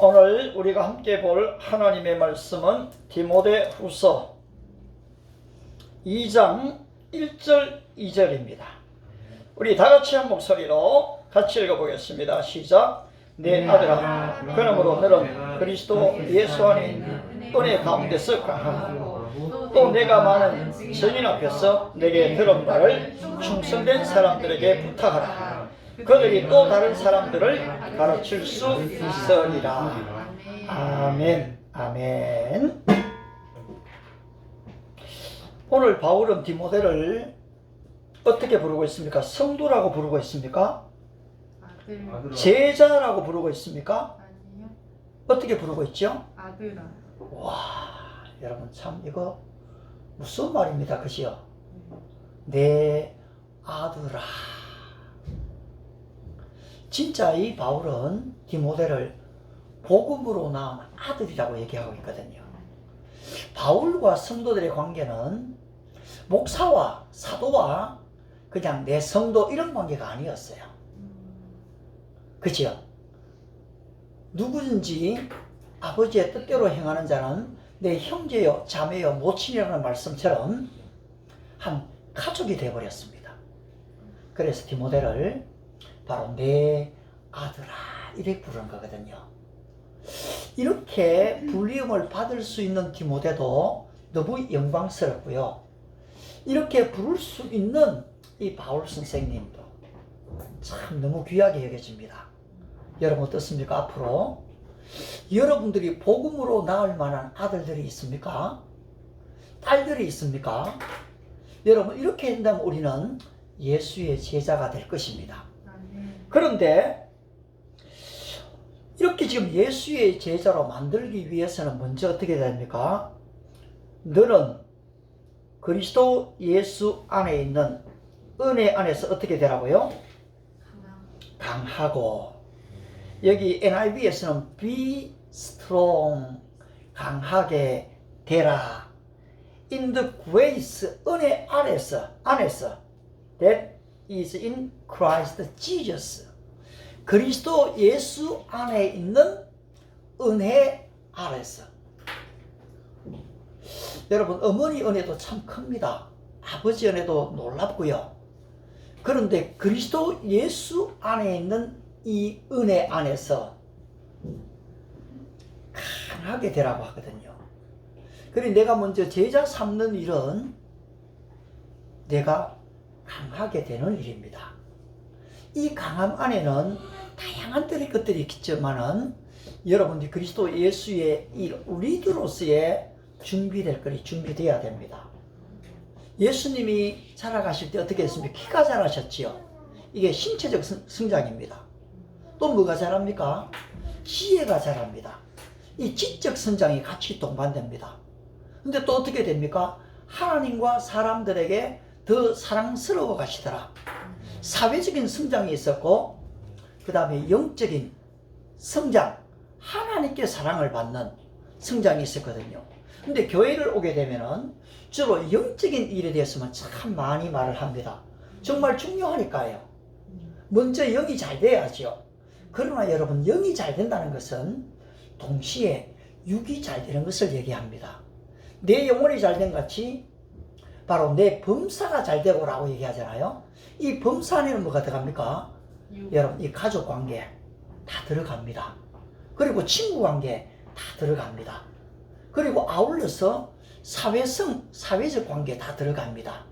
오늘 우리가 함께 볼 하나님의 말씀은 디모데후서 2장 1절 2절입니다. 우리 다같이 한 목소리로 같이 읽어보겠습니다. 시작. 내 아들아, 그러므로 너는 그리스도 예수 안에 있는 은혜 가운데서 강하고 또 내가 많은 증인 앞에서 내게 들은 바를 충성된 사람들에게 부탁하라. 그들이 또 다른 사람들을 가르칠 수 있으리라. 아멘. 아멘. 오늘 바울은 디모데를 어떻게 부르고 있습니까? 성도라고 부르고 있습니까? 아들. 제자라고 부르고 있습니까? 아니요. 어떻게 부르고 있죠? 아들아. 와, 여러분 참 이거 무슨 말입니다. 그지요? 내 아들아. 진짜 이 바울은 디모데를 복음으로 낳은 아들이라고 얘기하고 있거든요. 바울과 성도들의 관계는 목사와 사도와 그냥 내 성도 이런 관계가 아니었어요. 그치요? 누구든지 아버지의 뜻대로 행하는 자는 내 형제요 자매요 모친이라는 말씀처럼 한 가족이 되어버렸습니다. 그래서 디모데를 바로 내 아들아 이렇게 부르는 거거든요. 이렇게 불리움을 받을 수 있는 디모데도 너무 영광스럽고요. 이렇게 부를 수 있는 이 바울 선생님도 참 너무 귀하게 여겨집니다. 여러분 어떻습니까? 앞으로 여러분들이 복음으로 낳을 만한 아들들이 있습니까? 딸들이 있습니까? 여러분 이렇게 한다면 우리는 예수의 제자가 될 것입니다. 그런데 이렇게 지금 예수의 제자로 만들기 위해서는 먼저 어떻게 됩니까? 너는 그리스도 예수 안에 있는 은혜 안에서 어떻게 되라고요? 강하고. 여기 NIV에서는 be strong, 강하게 되라. In the grace, 은혜 안에서 that is in Christ Jesus. 그리스도 예수 안에 있는 은혜 안에서. 여러분 어머니 은혜도 참 큽니다. 아버지 은혜도 놀랍고요. 그런데 그리스도 예수 안에 있는 이 은혜 안에서 강하게 되라고 하거든요. 그리고 내가 먼저 제자 삼는 일은 내가 강하게 되는 일입니다. 이 강함 안에는 다양한 것들이 있겠지만은 여러분이 그리스도 예수의 이 리더로서의 준비될 것이 준비되어야 됩니다. 예수님이 자라가실 때 어떻게 했습니까? 키가 자라셨지요. 이게 신체적 성장입니다. 또 뭐가 자랍니까? 지혜가 자랍니다. 이 지적 성장이 같이 동반됩니다. 근데 또 어떻게 됩니까? 하나님과 사람들에게 더 사랑스러워 가시더라. 사회적인 성장이 있었고 그 다음에 영적인 성장, 하나님께 사랑을 받는 성장이 있었거든요. 근데 교회를 오게 되면은 주로 영적인 일에 대해서만 참 많이 말을 합니다. 정말 중요하니까요. 먼저 영이 잘 돼야죠. 그러나 여러분 영이 잘 된다는 것은 동시에 육이 잘 되는 것을 얘기합니다. 내 영혼이 잘 된 같이 바로 내 범사가 잘 되고라고 얘기하잖아요. 이 범사 안에는 뭐가 들어갑니까? 여러분 이 가족 관계 다 들어갑니다. 그리고 친구 관계 다 들어갑니다. 그리고 아울러서 사회적 관계 다 들어갑니다.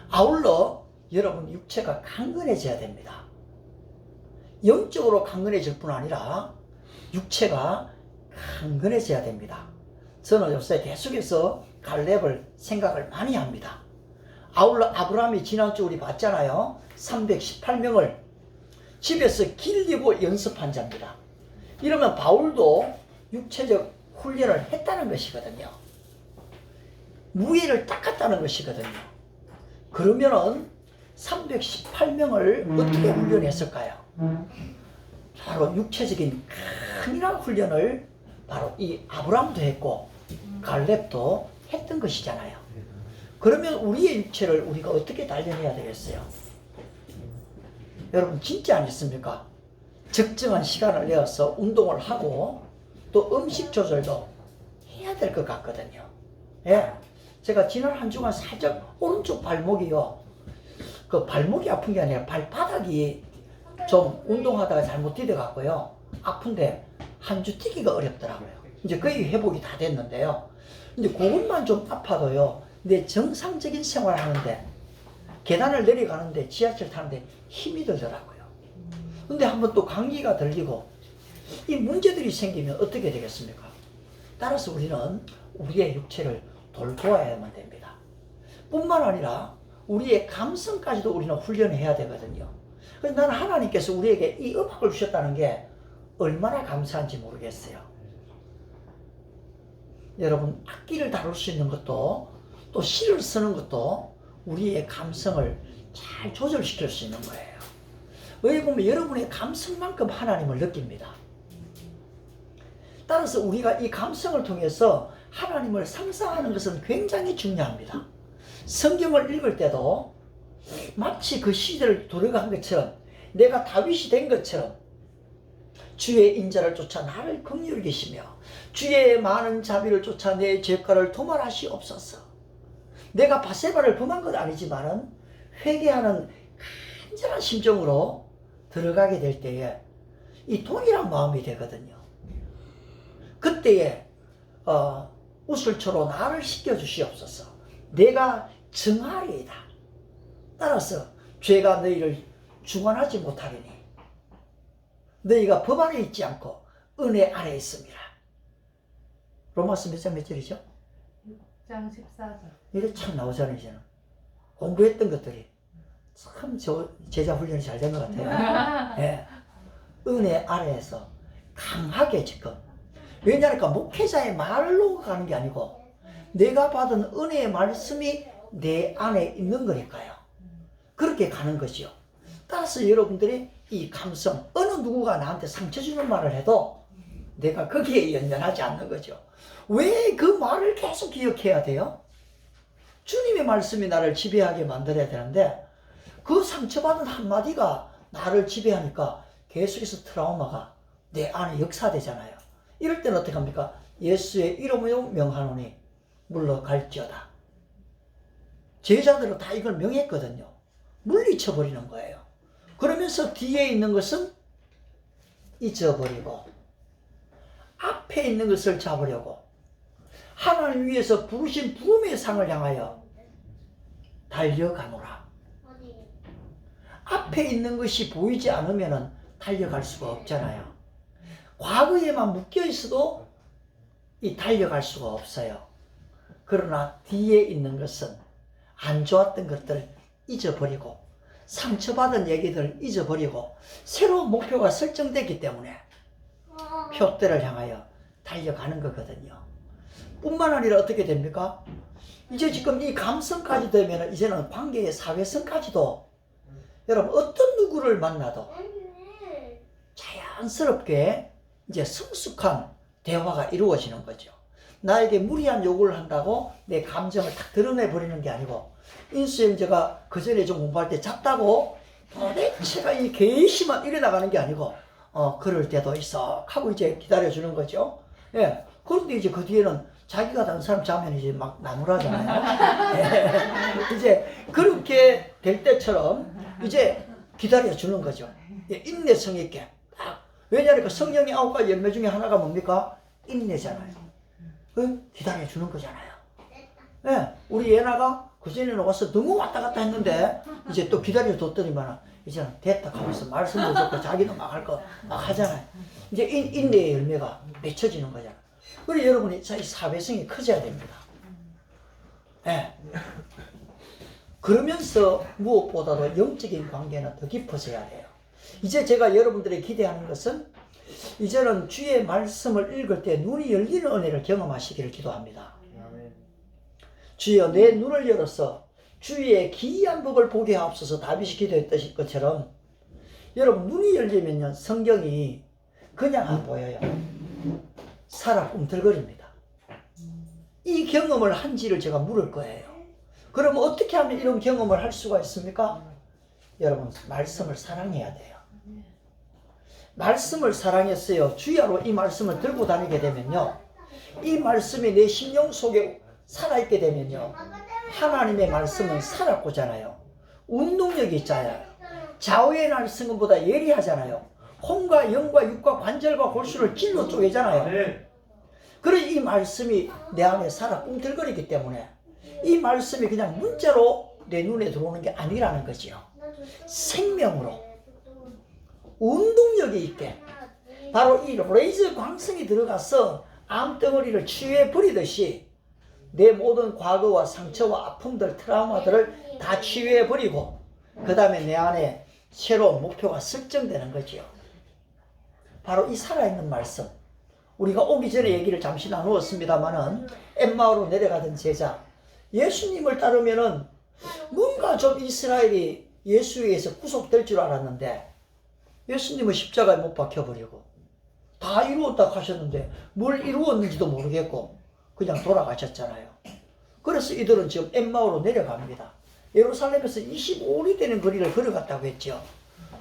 아울러 여러분 육체가 강건해져야 됩니다. 영적으로 강건해질 뿐 아니라 육체가 강건해져야 됩니다. 저는 요새 계속해서 갈렙을 생각을 많이 합니다. 아울러 아브라함이 지난주 우리 봤잖아요. 318명을 집에서 길리고 연습한 자입니다. 이러면 바울도 육체적 훈련을 했다는 것이거든요. 무예를 닦았다는 것이거든요. 그러면은 318명을 어떻게 훈련했을까요? 바로 육체적인 강인한 훈련을 바로 이 아브라함도 했고 갈렙도 했던 것이잖아요. 그러면 우리의 육체를 우리가 어떻게 단련해야 되겠어요? 여러분 진짜 아니습니까? 적정한 시간을 내어서 운동을 하고 또 음식 조절도 해야 될 것 같거든요. 예. 제가 지난 한 주간 살짝 오른쪽 발목이요. 그 발목이 아픈 게 아니라 발바닥이 좀 운동하다가 잘못 디뎌갖고요. 아픈데 한 주 뛰기가 어렵더라고요. 이제 거의 회복이 다 됐는데요. 이제 그것만 좀 아파도요. 내 정상적인 생활을 하는데 계단을 내려가는데 지하철 타는데 힘이 들더라고요. 근데 한번 또 감기가 들리고 이 문제들이 생기면 어떻게 되겠습니까? 따라서 우리는 우리의 육체를 돌보아야만 됩니다. 뿐만 아니라 우리의 감성까지도 우리는 훈련해야 되거든요. 그래서 나는 하나님께서 우리에게 이 음악을 주셨다는 게 얼마나 감사한지 모르겠어요. 여러분, 악기를 다룰 수 있는 것도 또 시를 쓰는 것도 우리의 감성을 잘 조절시킬 수 있는 거예요. 왜 보면 여러분의 감성만큼 하나님을 느낍니다. 따라서 우리가 이 감성을 통해서 하나님을 상상하는 것은 굉장히 중요합니다. 성경을 읽을 때도 마치 그 시대를 돌아간 것처럼 내가 다윗이 된 것처럼 주의 인자를 쫓아 나를 긍휼히 여기시며 주의 많은 자비를 쫓아 내 죄가를 도말하시옵소서. 내가 바세바를 범한 건 아니지만은 회개하는 간절한 심정으로 들어가게 될 때에 이 동일한 마음이 되거든요. 그때에 우슬초로 나를 씻겨주시옵소서. 내가 정하리이다. 따라서 죄가 너희를 주관하지 못하리니 너희가 법 안에 있지 않고 은혜 아래 있습니다. 로마서 몇 장 몇 절이죠? 6장 14절. 이게 참 나오잖아요. 이제는 공부했던 것들이 참 제자 훈련이 잘 된 것 같아요. 예. 은혜 아래에서 강하게 지금, 왜냐하니까 목회자의 말로 가는 게 아니고 내가 받은 은혜의 말씀이 내 안에 있는 거니까요. 그렇게 가는 거지요. 따라서 여러분들이 이 감성, 어느 누구가 나한테 상처 주는 말을 해도 내가 거기에 연연하지 않는 거죠. 왜 그 말을 계속 기억해야 돼요? 주님의 말씀이 나를 지배하게 만들어야 되는데 그 상처받은 한마디가 나를 지배하니까 계속해서 트라우마가 내 안에 역사되잖아요. 이럴 때는 어떻게 합니까? 예수의 이름으로 명하노니 물러갈지어다. 제자들은 다 이걸 명했거든요. 물리쳐버리는 거예요. 그러면서 뒤에 있는 것은 잊어버리고 앞에 있는 것을 잡으려고 하나님 위에서 부르신 부름의 상을 향하여 달려가노라. 앞에 있는 것이 보이지 않으면 달려갈 수가 없잖아요. 과거에만 묶여 있어도 이 달려갈 수가 없어요. 그러나 뒤에 있는 것은 안 좋았던 것들 잊어버리고 상처받은 얘기들 잊어버리고 새로운 목표가 설정됐기 때문에 표대를 향하여 달려가는 거거든요. 뿐만 아니라 어떻게 됩니까? 이제 지금 이 감성까지 되면 이제는 관계의 사회성까지도 여러분 어떤 누구를 만나도 자연스럽게 이제 성숙한 대화가 이루어지는 거죠. 나에게 무리한 요구를 한다고 내 감정을 딱 드러내버리는 게 아니고 인수 형제가 그 전에 좀 공부할 때 작다고 도대체가 이 개심만 이래 나가는 게 아니고 그럴 때도 있어 하고 이제 기다려주는 거죠. 예. 그런데 이제 그 뒤에는 자기가 다른 사람 자면 이제 막 나무라잖아요. 예. 이제 그렇게 될 때처럼 이제 기다려주는 거죠. 예. 인내성 있게 딱. 왜냐하면 성경의 9가지 열매 중에 하나가 뭡니까? 인내잖아요. 기다려주는 거잖아요. 예. 우리 예나가 그전에는 와서 너무 왔다 갔다 했는데 이제 또 기다려뒀더니만 이제는 됐다 하면서 말씀도 듣고 자기도 막 할 거 막 하잖아요. 이제 인내의 열매가 맺혀지는 거잖아요. 그래서 여러분이 이 사회성이 커져야 됩니다. 예. 그러면서 무엇보다도 영적인 관계는 더 깊어져야 돼요. 이제 제가 여러분들이 기대하는 것은 이제는 주의 말씀을 읽을 때 눈이 열리는 은혜를 경험하시기를 기도합니다. 주여 내 눈을 열어서 주의 기이한 법을 보게 하옵소서. 다윗이 기도했던 것처럼 여러분 눈이 열리면요 성경이 그냥 안 보여요. 살아 꿈틀거립니다. 이 경험을 한지를 제가 물을 거예요. 그러면 어떻게 하면 이런 경험을 할 수가 있습니까? 여러분 말씀을 사랑해야 돼요. 말씀을 사랑했어요. 주야로 이 말씀을 들고 다니게 되면요, 이 말씀이 내 심령 속에 살아있게 되면요, 하나님의 말씀은 살았고잖아요. 운동력이 있잖아요. 좌우의 말씀보다 예리하잖아요. 혼과 영과 육과 관절과 골수를 찔러 쪼개잖아요. 그래서 이 말씀이 내 안에 살아 꿈틀거리기 때문에 이 말씀이 그냥 문자로 내 눈에 들어오는 게 아니라는 거지요. 생명으로 운동력이 있게 바로 이 레이저 광선이 들어가서 암덩어리를 치유해 버리듯이 내 모든 과거와 상처와 아픔들, 트라우마들을 다 치유해 버리고 그 다음에 내 안에 새로운 목표가 설정되는 거지요. 바로 이 살아있는 말씀. 우리가 오기 전에 얘기를 잠시 나누었습니다마는 엠마오로 내려가던 제자, 예수님을 따르면은 뭔가 좀 이스라엘이 예수에 의해서 구속될 줄 알았는데 예수님은 십자가에 못 박혀버리고 다 이루었다고 하셨는데 뭘 이루었는지도 모르겠고 그냥 돌아가셨잖아요. 그래서 이들은 지금 엠마오로 내려갑니다. 예루살렘에서 25리 되는 거리를 걸어갔다고 했죠.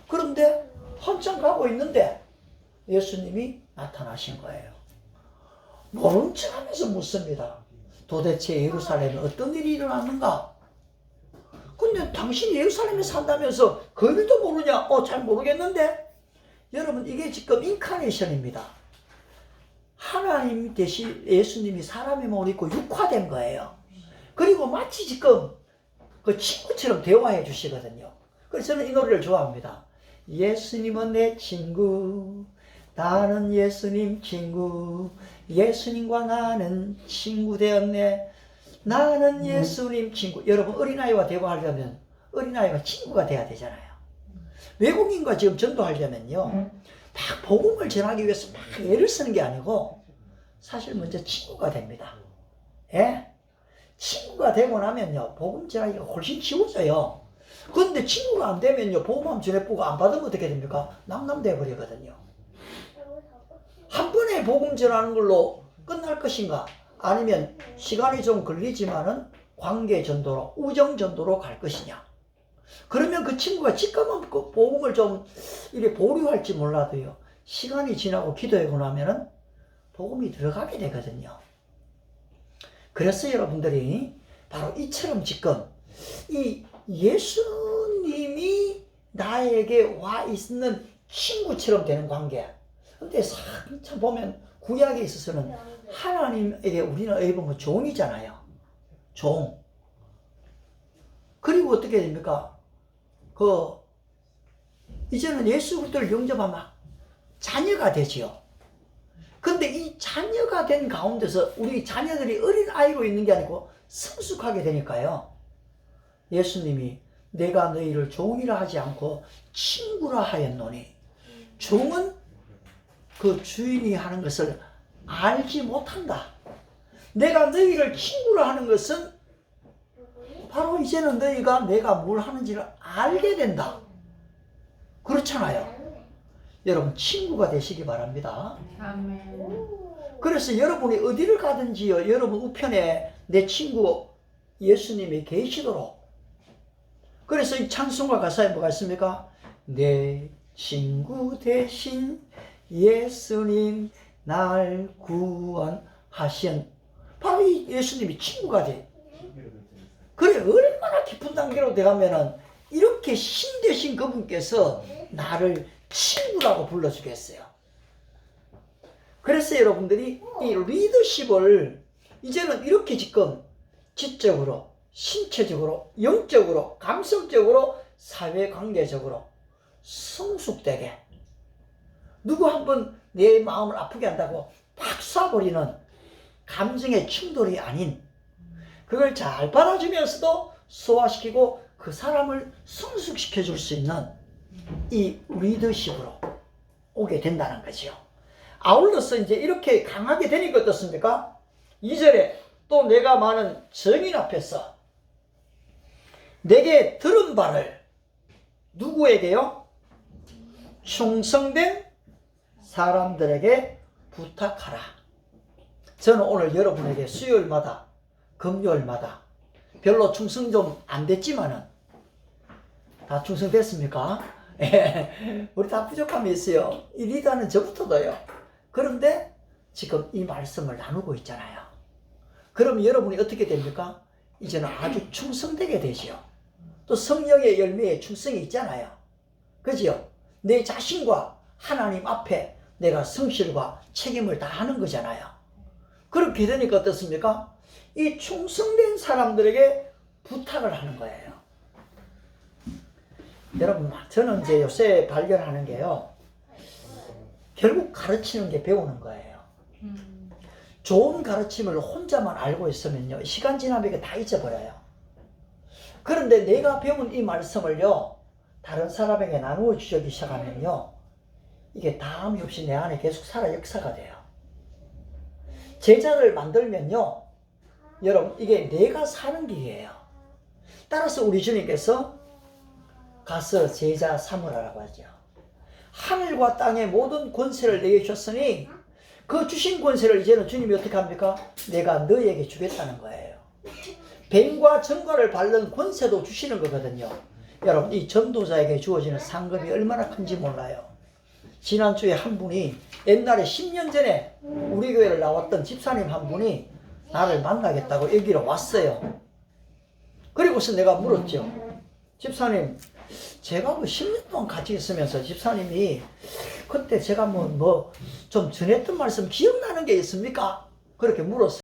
그런데 한참 가고 있는데 예수님이 나타나신 거예요. 모른 척 하면서 묻습니다. 도대체 예루살렘에 어떤 일이 일어났는가? 근데 당신이 예루살렘에 산다면서 그 일도 모르냐? 잘 모르겠는데? 여러분, 이게 지금 인카네이션입니다. 하나님 대신 예수님이 사람의 몸을 입고 육화된 거예요. 그리고 마치 지금 그 친구처럼 대화해 주시거든요. 그래서 저는 이 노래를 좋아합니다. 예수님은 내 친구, 나는 예수님 친구, 예수님과 나는 친구 되었네. 나는 예수님 친구. 여러분, 어린아이와 대화하려면 어린아이가 친구가 돼야 되잖아요. 외국인과 지금 전도하려면요, 막 복음을 전하기 위해서 막 애를 쓰는 게 아니고 사실 먼저 친구가 됩니다. 예? 친구가 되고 나면요, 복음 전하기가 훨씬 쉬워져요. 그런데 친구가 안 되면요, 복음 전해보고 안 받으면 어떻게 됩니까? 남남돼 버리거든요. 한 번에 복음 전하는 걸로 끝날 것인가? 아니면 시간이 좀 걸리지만은 관계 전도로, 우정 전도로 갈 것이냐? 그러면 그 친구가 지금은 그 복음을 좀 이렇게 보류할지 몰라도요, 시간이 지나고 기도하고 나면은 복음이 들어가게 되거든요. 그래서 여러분들이 바로 이처럼 지금 이 예수님이 나에게 와 있는 친구처럼 되는 관계. 근데 참 보면 구약에 있어서는 하나님에게 우리는 어떻게 보면 종이잖아요. 종. 그리고 어떻게 됩니까? 이제는 예수 그리스도를 영접하면 자녀가 되지요. 근데 이 자녀가 된 가운데서 우리 자녀들이 어린 아이로 있는 게 아니고 성숙하게 되니까요. 예수님이 내가 너희를 종이라 하지 않고 친구라 하였노니, 종은 그 주인이 하는 것을 알지 못한다. 내가 너희를 친구라 하는 것은 바로 이제는 너희가 내가 뭘 하는지를 알게 된다. 그렇잖아요. 여러분, 친구가 되시기 바랍니다. 아멘. 그래서 여러분이 어디를 가든지요, 여러분 우편에 내 친구 예수님이 계시도록. 그래서 이 찬송가 가사에 뭐가 있습니까? 내 친구 대신 예수님 날 구원하신, 바로 이 예수님이 친구가 돼. 그래, 얼마나 깊은 단계로 돼가면은 이렇게 신 되신 그분께서 나를 친구라고 불러주겠어요. 그래서 여러분들이 이 리더십을 이제는 이렇게 지금 지적으로, 신체적으로, 영적으로, 감성적으로, 사회관계적으로 성숙되게, 누구 한번 내 마음을 아프게 한다고 팍 쏴버리는 감정의 충돌이 아닌, 그걸 잘 받아주면서도 소화시키고 그 사람을 성숙시켜 줄 수 있는 이 리더십으로 오게 된다는 거죠. 아울러서 이제 이렇게 강하게 되니까 어떻습니까? 2절에 또 내가 많은 증인 앞에서 내게 들은 바를 누구에게요? 충성된 사람들에게 부탁하라. 저는 오늘 여러분에게 수요일마다, 금요일마다 별로 충성 좀 안 됐지만은, 다 충성됐습니까? 우리 다 부족함이 있어요. 이 리더는 저부터도요. 그런데 지금 이 말씀을 나누고 있잖아요. 그럼 여러분이 어떻게 됩니까? 이제는 아주 충성되게 되지요. 또 성령의 열매에 충성이 있잖아요. 그죠? 내 자신과 하나님 앞에 내가 성실과 책임을 다하는 거잖아요. 그렇게 되니까 어떻습니까? 이 충성된 사람들에게 부탁을 하는 거예요. 여러분, 저는 이제 요새 발견하는 게요. 결국 가르치는 게 배우는 거예요. 좋은 가르침을 혼자만 알고 있으면요, 시간 지나면 이게 다 잊어버려요. 그런데 내가 배운 이 말씀을요, 다른 사람에게 나누어 주기 시작하면요, 이게 다음이 없이 내 안에 계속 살아 역사가 돼요. 제자를 만들면요, 여러분, 이게 내가 사는 길이에요. 따라서 우리 주님께서 가서 제자 삼으라고 하죠. 하늘과 땅의 모든 권세를 내게 주셨으니 그 주신 권세를 이제는 주님이 어떻게 합니까? 내가 너에게 주겠다는 거예요. 뱀과 정과를 밟는 권세도 주시는 거거든요. 여러분, 이 전도자에게 주어지는 상급이 얼마나 큰지 몰라요. 지난주에 한 분이 옛날에 10년 전에 우리 교회를 나왔던 집사님 한 분이 나를 만나겠다고 여기로 왔어요. 그리고서 내가 물었죠. 집사님, 제가 뭐 10년 동안 같이 있으면서 집사님이 그때 제가 좀 전했던 말씀 기억나는 게 있습니까? 그렇게 물었어요.